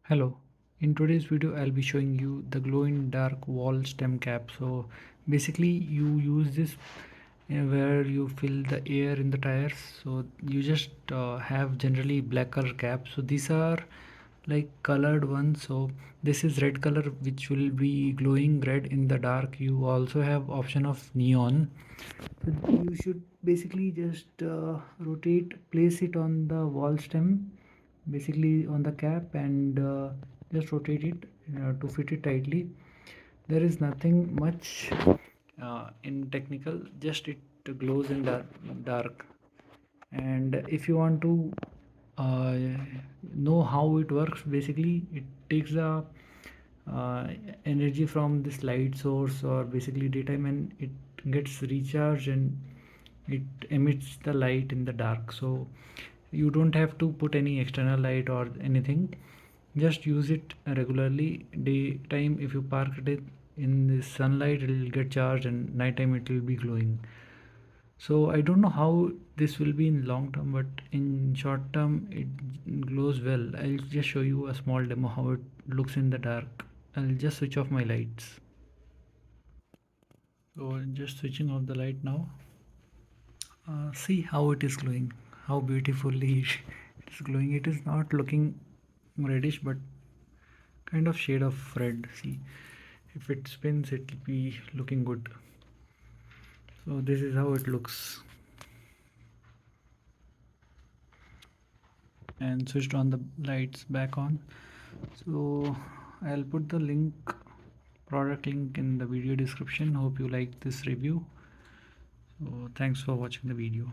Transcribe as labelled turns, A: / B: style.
A: Hello, in today's video I'll be showing you the glow in dark wall stem cap. So basically you use this where you fill the air in the tires. So you just have generally black color caps. So these are like colored ones. So this is red color which will be glowing red in the dark. You also have option of neon. So you should basically just rotate, place it on the wall stem, basically on the cap, and just rotate it to fit it tightly. There is nothing much in technical, just it glows in the dark. And if you want to uh, know how it works, basically it takes the uh, energy from this light source or basically daytime, and it gets recharged and it emits the light in the dark. So you don't have to put any external light or anything, just use it regularly. Daytime if you park it in the sunlight, it will get charged, and nighttime it will be glowing. So I don't know how this will be in long term, but in short term it glows well. I'll just show you a small demo how it looks in the dark. I'll just switch off my lights. So I'm just switching off the light now. See how it is glowing, how beautifully it is glowing. It is not looking reddish but kind of shade of red. See, if it spins it will be looking good. So this is how it looks, and switched on the lights back on. So I'll put the link, product link, in the video description. Hope you like this review. So thanks for watching the video.